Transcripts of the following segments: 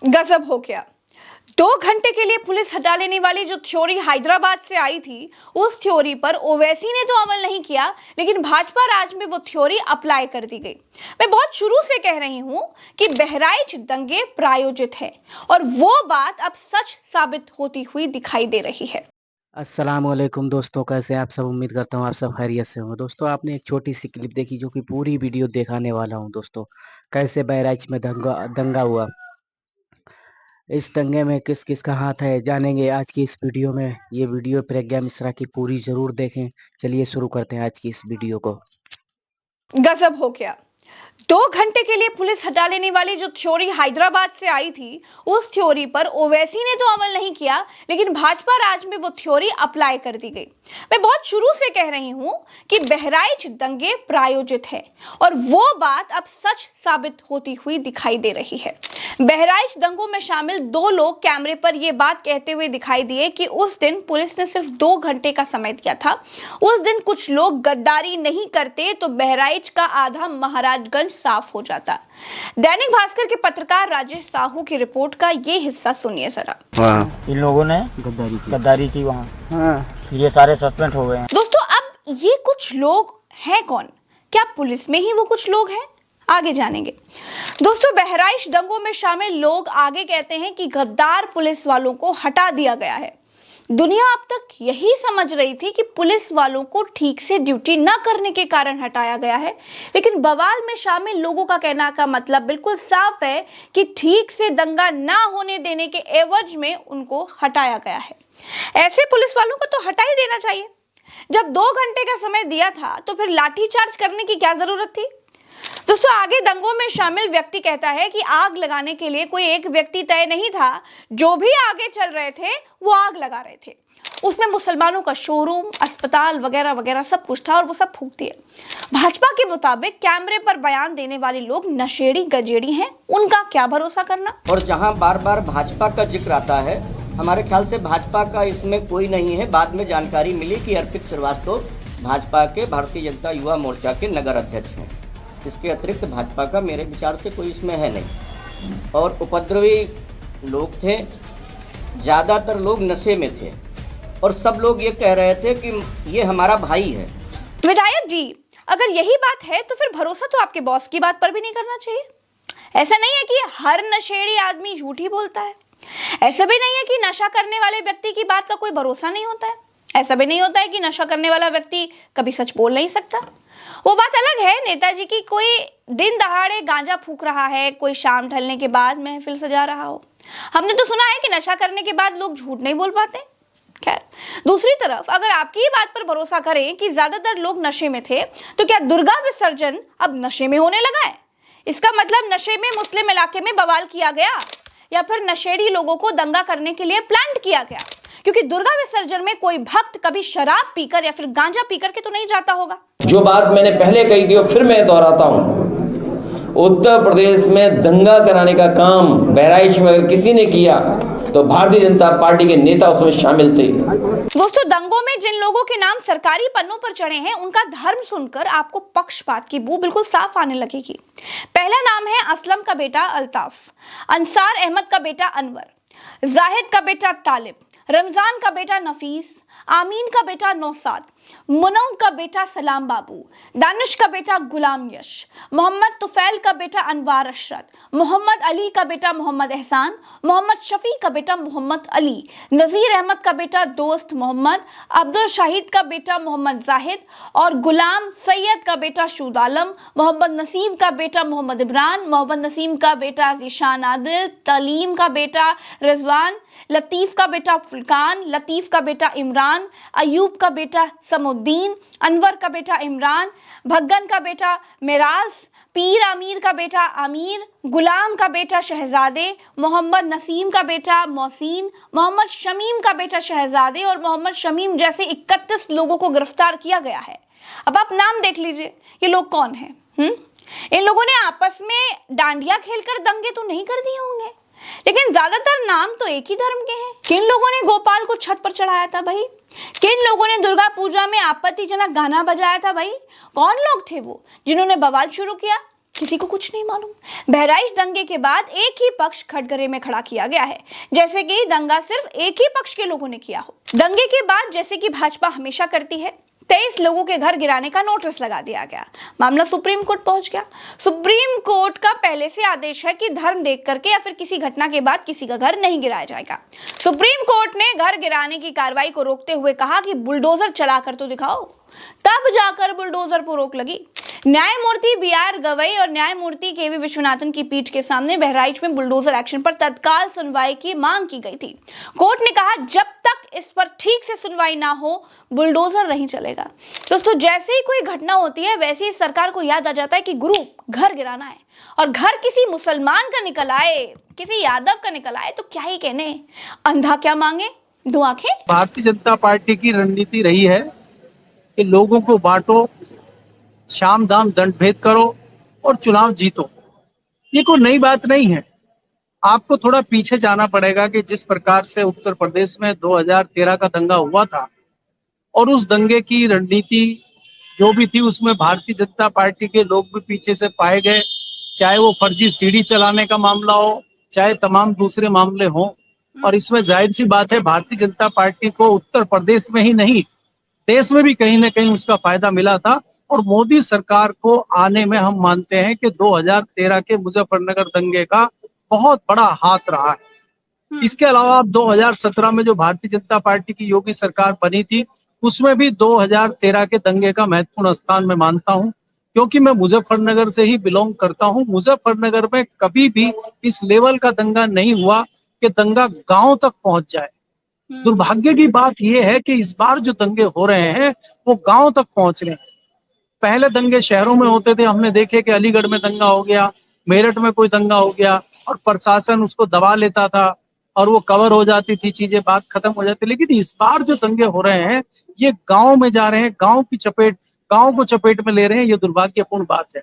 गजब हो गया। 2 घंटे के लिए पुलिस हटा लेने वाली जो थ्योरी हैदराबाद से आई थी, उस थ्योरी पर ओवैसी ने तो अमल नहीं किया, लेकिन भाजपा राज में वो थ्योरी अप्लाई कर दी गई। मैं बहुत शुरू से कह रही हूं कि बहराइच दंगे प्रायोजित है और वो बात अब सच साबित होती हुई दिखाई दे रही है। अस्सलाम वालेकुम दोस्तों, कैसे आप सब। उम्मीद करता हूँ आप सब खैरियत से होंगे। दोस्तों, आपने एक छोटी सी क्लिप देखी जो कि पूरी वीडियो दिखाने वाला हूँ। दोस्तों, कैसे बहराइच में दंगा हुआ, इस दंगे में किस किस का हाथ है, जानेंगे आज की इस वीडियो में। ये वीडियो प्रज्ञा मिश्रा की पूरी ज़रूर देखें। चलिए शुरू करते हैं आज की इस वीडियो को। गजब हो गया। 2 घंटे के लिए पुलिस हटा लेने वाली जो थ्योरी हैदराबाद से आई थी, उस थ्योरी पर ओवैसी ने तो अमल नहीं किया, लेकिन भाजपा राज में वो थ्योरी अप्लाई कर दी गई। मैं बहुत शुरू से कह रही हूं कि बहराइच दंगे प्रायोजित है और वो बात अब सच साबित होती हुई दिखाई दे रही है। बहराइच दंगों में शामिल 2 लोग कैमरे पर यह बात कहते हुए दिखाई दिए कि उस दिन पुलिस ने सिर्फ 2 घंटे का समय दिया था। उस दिन कुछ लोग गद्दारी नहीं करते तो बहराइच का आधा महाराजगंज साफ हो जाता। दैनिक भास्कर के पत्रकार राजेश साहू की रिपोर्ट का ये हिस्सा सुनिए जरा। इन लोगों ने गद्दारी की वहाँ। ये सारे सस्पेंड हो गए हैं। दोस्तों, अब ये कुछ लोग हैं कौन? क्या पुलिस में ही वो कुछ लोग हैं? आगे जानेंगे। दोस्तों, बहराइच दंगों में शामिल लोग आगे कहते हैं कि गद्दार पुलिस वालों को हटा दिया गया है। दुनिया अब तक यही समझ रही थी कि पुलिस वालों को ठीक से ड्यूटी न करने के कारण हटाया गया है, लेकिन बवाल में शामिल लोगों का कहना का मतलब बिल्कुल साफ है कि ठीक से दंगा ना होने देने के एवज में उनको हटाया गया है। ऐसे पुलिस वालों को तो हटा ही देना चाहिए। जब 2 घंटे का समय दिया था तो फिर लाठीचार्ज करने की क्या जरूरत थी? दोस्तों, आगे दंगों में शामिल व्यक्ति कहता है कि आग लगाने के लिए कोई एक व्यक्ति तय नहीं था। जो भी आगे चल रहे थे वो आग लगा रहे थे। उसमें मुसलमानों का शोरूम, अस्पताल वगैरह वगैरह सब कुछ था और वो सब फूक दिए। भाजपा के मुताबिक कैमरे पर बयान देने वाले लोग नशेड़ी गजेड़ी हैं, उनका क्या भरोसा करना। और जहां बार बार भाजपा का जिक्र आता है, हमारे ख्याल से भाजपा का इसमें कोई नहीं है। बाद में जानकारी मिली कि अर्पित श्रीवास्तव भाजपा के भारतीय जनता युवा मोर्चा के नगर अध्यक्ष हैं। इसके अतिरिक्त भाजपा का मेरे विचार से कोई इसमें है नहीं। और उपद्रवी लोग थे, ज़्यादातर लोग नशे में थे और सब लोग ये कह रहे थे कि ये हमारा भाई है। विधायक जी, अगर यही बात है तो फिर भरोसा तो आपके बॉस की बात पर भी नहीं करना चाहिए। ऐसा नहीं है कि हर नशेड़ी आदमी झूठ ही बोलता है। ऐसा भी नहीं है कि नशा करने वाले व्यक्ति की बात का कोई भरोसा नहीं होता है। ऐसा भी नहीं होता है कि नशा करने वाला व्यक्ति कभी सच बोल नहीं सकता। वो बात अलग है नेताजी की कोई दिन दहाड़े गांजा फूक रहा है, कोई शाम ढलने के बाद महफिल सजा रहा हो। हमने तो सुना है कि नशा करने के बाद लोग झूठ नहीं बोल पाते। खैर, दूसरी तरफ अगर आपकी ये बात पर भरोसा करें कि ज्यादातर लोग नशे में थे, तो क्या दुर्गा विसर्जन अब नशे में होने लगा है? इसका मतलब नशे में मुस्लिम इलाके में बवाल किया गया या फिर नशेड़ी लोगों को दंगा करने के लिए प्लान किया गया? क्योंकि दुर्गा विसर्जन में कोई भक्त कभी शराब पीकर या फिर गांजा पीकर के तो नहीं जाता होगा। जो बात मैंने पहले कही थी और फिर मैं दोहराता हूं, उत्तर प्रदेश में दंगा कराने का काम बहराइच में अगर किसी ने किया तो भारतीय जनता पार्टी के नेता उसमें शामिल थे। दोस्तों, दंगों में जिन लोगों के नाम सरकारी पन्नों पर चढ़े हैं, उनका धर्म सुनकर आपको पक्षपात की बू बिल्कुल साफ आने लगेगी। पहला नाम है असलम का बेटा अल्ताफ, अंसार अहमद का बेटा अनवर, जाहिद का बेटा तालिब, रमजान का बेटा नफीस, आमीन का बेटा नौसाद, मुनौ का बेटा सलाम बाबू, दानिश का बेटा गुलाम यश, मोहम्मद तुफैल का बेटा अनवार अशरत, मोहम्मद अली का बेटा मोहम्मद एहसान, मोहम्मद शफी का बेटा मोहम्मद अली, नज़ीर अहमद का बेटा दोस्त मोहम्मद, अब्दुल शाहिद का बेटा मोहम्मद जाहिद और गुलाम सैयद का बेटा शूद आलम, मोहम्मद नसीम का बेटा मोहम्मद इमरान, मोहम्मद नसीम का बेटा जीशान आदिल, तलीम का बेटा रिजवान, लतीफ़ का बेटा फुलकान, लतीफ़ का बेटा इमरान, अयूब का बेटा समुद्दीन, अनवर का बेटा इमरान, भग्गन का बेटा मिराज, पीर आमिर का बेटा आमिर, गुलाम का बेटा शहजादे, मोहम्मद नसीम का बेटा मोहसिन, मोहम्मद शमीम का बेटा शहजादे और मोहम्मद शमीम जैसे 31 लोगों को गिरफ्तार किया गया है। अब आप नाम देख लीजिए, ये लोग कौन हैं? इन लोगों ने आपस में डांडिया खेलकर दंगे तो नहीं कर दिए होंगे, लेकिन ज्यादातर नाम तो एक ही धर्म के हैं। किन लोगों ने गोपाल को छत पर चढ़ाया था भाई? किन लोगों ने दुर्गा पूजा में आपत्तिजनक गाना बजाया था भाई? कौन लोग थे वो जिन्होंने बवाल शुरू किया? किसी को कुछ नहीं मालूम। बहराइच दंगे के बाद एक ही पक्ष कटघरे में खड़ा किया गया है, जैसे कि दंगा सिर्फ एक ही पक्ष के लोगों ने किया हो। दंगे के बाद जैसे कि भाजपा हमेशा करती है, 23 लोगों के घर गिराने का नोटिस लगा दिया गया। मामला सुप्रीम कोर्ट पहुंच गया। सुप्रीम कोर्ट का पहले से आदेश है कि धर्म देख करके या फिर किसी घटना के बाद किसी का घर नहीं गिराया जाएगा। सुप्रीम कोर्ट ने घर गिराने की कार्रवाई को रोकते हुए कहा कि बुलडोजर चलाकर तो दिखाओ, तब जाकर बुलडोजर पर रोक लगी। न्यायमूर्ति बी.आर. गवई और न्यायमूर्ति के.वी. विश्वनाथन की पीठ के सामने बहराइच में बुलडोजर एक्शन पर तत्काल सुनवाई की मांग की गई थी। कोर्ट ने कहा जब तक इस पर ठीक से सुनवाई ना हो बुलडोजर नहीं चलेगा। दोस्तों, जैसे ही कोई घटना होती है वैसे ही सरकार को याद आ जाता है कि गुरु घर गिराना है, और घर किसी मुसलमान का निकल आए, किसी यादव का निकल आए तो क्या ही कहने, अंधा क्या मांगे दो आंखें। भारतीय जनता पार्टी की रणनीति रही है कि लोगों को बांटो, शाम दाम दंड भेद करो और चुनाव जीतो। ये कोई नई बात नहीं है। आपको थोड़ा पीछे जाना पड़ेगा कि जिस प्रकार से उत्तर प्रदेश में 2013 का दंगा हुआ था और उस दंगे की रणनीति जो भी थी उसमें भारतीय जनता पार्टी के लोग भी पीछे से पाए गए, चाहे वो फर्जी सीडी चलाने का मामला हो, चाहे तमाम दूसरे मामले हों। और इसमें जाहिर सी बात है भारतीय जनता पार्टी को उत्तर प्रदेश में ही नहीं देश में भी कहीं ना कहीं उसका फायदा मिला था। और मोदी सरकार को आने में हम मानते हैं कि 2013 के मुजफ्फरनगर दंगे का बहुत बड़ा हाथ रहा है। इसके अलावा 2017 में जो भारतीय जनता पार्टी की योगी सरकार बनी थी उसमें भी 2013 के दंगे का महत्वपूर्ण स्थान मैं मानता हूं, क्योंकि मैं मुजफ्फरनगर से ही बिलोंग करता हूं। मुजफ्फरनगर में कभी भी इस लेवल का दंगा नहीं हुआ कि दंगा गांव तक पहुंच जाए। दुर्भाग्य की बात यह है कि इस बार जो दंगे हो रहे हैं वो गांव तक पहुंच रहे हैं। पहले दंगे शहरों में होते थे, हमने देखे कि अलीगढ़ में दंगा हो गया, मेरठ में कोई दंगा हो गया और प्रशासन उसको दबा लेता था और वो कवर हो जाती थी चीजें, बात खत्म हो जाती। लेकिन इस बार जो दंगे हो रहे हैं ये गांव में जा रहे हैं, गांव को चपेट में ले रहे हैं। ये दुर्भाग्यपूर्ण बात है।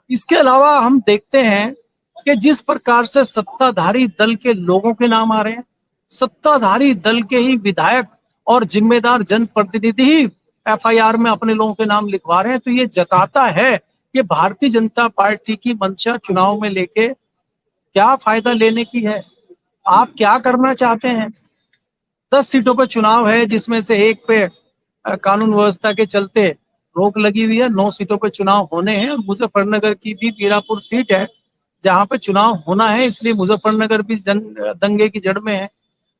इसके अलावा हम देखते हैं कि जिस प्रकार से सत्ताधारी दल के लोगों के नाम आ रहे हैं, सत्ताधारी दल के ही विधायक और जिम्मेदार जनप्रतिनिधि ही एफआईआर में अपने लोगों के नाम लिखवा रहे हैं, तो ये जताता है कि भारतीय जनता पार्टी की मंशा चुनाव में लेके क्या फायदा लेने की है, आप क्या करना चाहते हैं। 10 सीटों पर चुनाव है जिसमें से एक पे कानून व्यवस्था के चलते रोक लगी हुई है, 9 सीटों पर चुनाव होने हैं। मुजफ्फरनगर की भी पीरापुर सीट है जहां पे चुनाव होना है, इसलिए मुजफ्फरनगर भी दंगे की जड़ में है।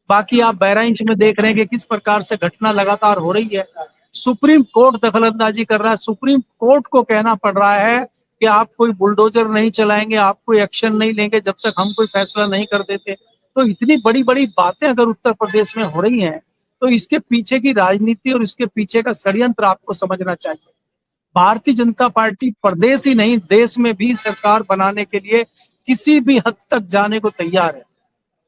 बाकी आप बहराइच में देख रहे हैं कि किस प्रकार से घटना लगातार हो रही है। सुप्रीम कोर्ट दखलंदाजी कर रहा है। सुप्रीम कोर्ट को कहना पड़ रहा है कि आप कोई बुलडोजर नहीं चलाएंगे, आप कोई एक्शन नहीं लेंगे जब तक हम कोई फैसला नहीं कर देते। तो इतनी बड़ी बड़ी बातें अगर उत्तर प्रदेश में हो रही हैं तो इसके पीछे की राजनीति और इसके पीछे का षड्यंत्र आपको समझना चाहिए। भारतीय जनता पार्टी प्रदेश ही नहीं देश में भी सरकार बनाने के लिए किसी भी हद तक जाने को तैयार है।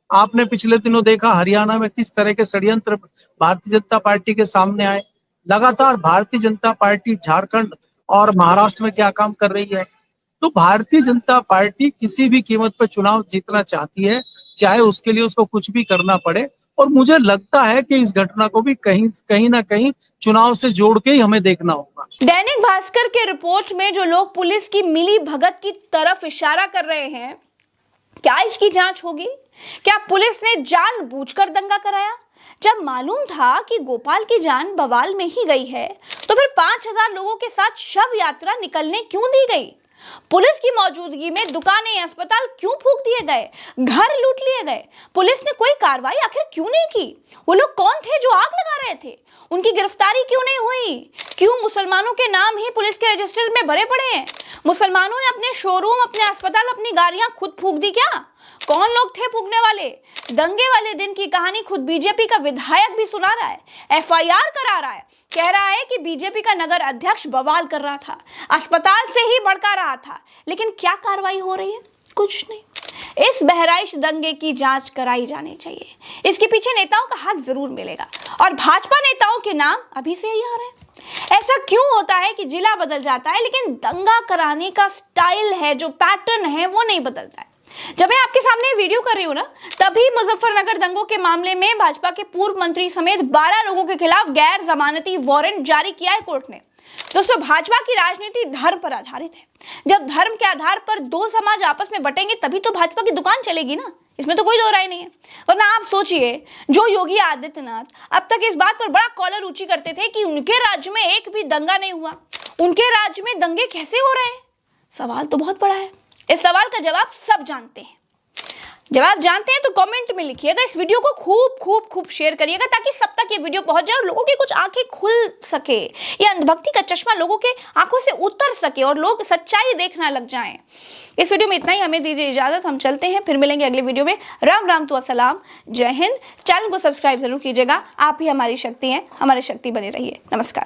आपने पिछले दिनों देखा हरियाणा में किस तरह के षड्यंत्र भारतीय जनता पार्टी के सामने आए। लगातार भारतीय जनता पार्टी झारखंड और महाराष्ट्र में क्या काम कर रही है। तो भारतीय जनता पार्टी किसी भी कीमत पर चुनाव जीतना चाहती है, चाहे उसके लिए उसको कुछ भी करना पड़े। और मुझे लगता है कि इस घटना को भी कहीं ना कहीं चुनाव से जोड़ के ही हमें देखना होगा। दैनिक भास्कर के रिपोर्ट में जो लोग पुलिस की मिली भगत की तरफ इशारा कर रहे हैं, क्या इसकी जांच होगी? क्या पुलिस ने जानबूझकर दंगा कराया? जब मालूम था कि गोपाल की जान बवाल में ही गई है तो फिर 5000 लोगों के साथ शव यात्रा निकलने क्यों दी गई? पुलिस की मौजूदगी में दुकानें, अस्पताल क्यों फूंक दिए गए, घर लूट लिए गए? पुलिस ने कोई कार्रवाई आखिर क्यों नहीं की? वो लोग कौन थे जो आग लगा रहे थे? उनकी गिरफ्तारी क्यों नहीं हुई? क्यों मुसलमानों के नाम ही पुलिस के रजिस्टर में भरे पड़े हैं? मुसलमानों ने अपने शोरूम, अपने अस्पताल, अपनी गाड़ियां खुद फूंक दी क्या? कौन लोग थे फूंकने वाले? दंगे वाले दिन की कहानी खुद बीजेपी का विधायक भी सुना रहा है, एफआईआर करा रहा है, कह रहा है कि बीजेपी का नगर अध्यक्ष बवाल कर रहा था, अस्पताल से ही भड़का रहा था। लेकिन क्या कार्रवाई हो रही है? कुछ नहीं। इस बहराइच दंगे की जांच कराई जानी चाहिए। इसके पीछे नेताओं का हाथ जरूर मिलेगा और भाजपा नेताओं के नाम अभी से ही आ रहे हैं। ऐसा क्यों होता है कि जिला बदल जाता है लेकिन दंगा कराने का स्टाइल है, जो पैटर्न है, वो नहीं बदलता है? जब मैं आपके सामने वीडियो कर रही हूं ना, तभी मुजफ्फरनगर दंगों के मामले में भाजपा के पूर्व मंत्री समेत 12 लोगों के खिलाफ गैर जमानती वारंट जारी किया है कोर्ट ने। दोस्तों, भाजपा की राजनीति धर्म पर आधारित है। जब धर्म के आधार पर दो समाज आपस में बटेंगे तभी तो भाजपा की दुकान चलेगी ना, इसमें तो कोई दो राय नहीं है। वरना आप सोचिए, जो योगी आदित्यनाथ अब तक इस बात पर बड़ा कॉलर ऊंची करते थे कि उनके राज्य में एक भी दंगा नहीं हुआ, उनके राज्य में दंगे कैसे हो रहे हैं? सवाल तो बहुत बड़ा है। इस सवाल का जवाब सब जानते हैं। जवाब जानते हैं तो कमेंट में लिखिएगा। इस वीडियो को खूब खूब खूब शेयर करिएगा ताकि सब तक ये वीडियो पहुंच जाए और लोगों की कुछ आंखें खुल सके। ये अंधभक्ति का चश्मा लोगों के आंखों से उतर सके और लोग सच्चाई देखना लग जाएं। इस वीडियो में इतना ही। हमें दीजिए इजाजत, हम चलते हैं, फिर मिलेंगे अगले वीडियो में। राम राम तो असलाम, जय हिंद। चैनल को सब्सक्राइब जरूर कीजिएगा। आप ही हमारी शक्ति हैं, हमारी शक्ति बने रहिए। नमस्कार।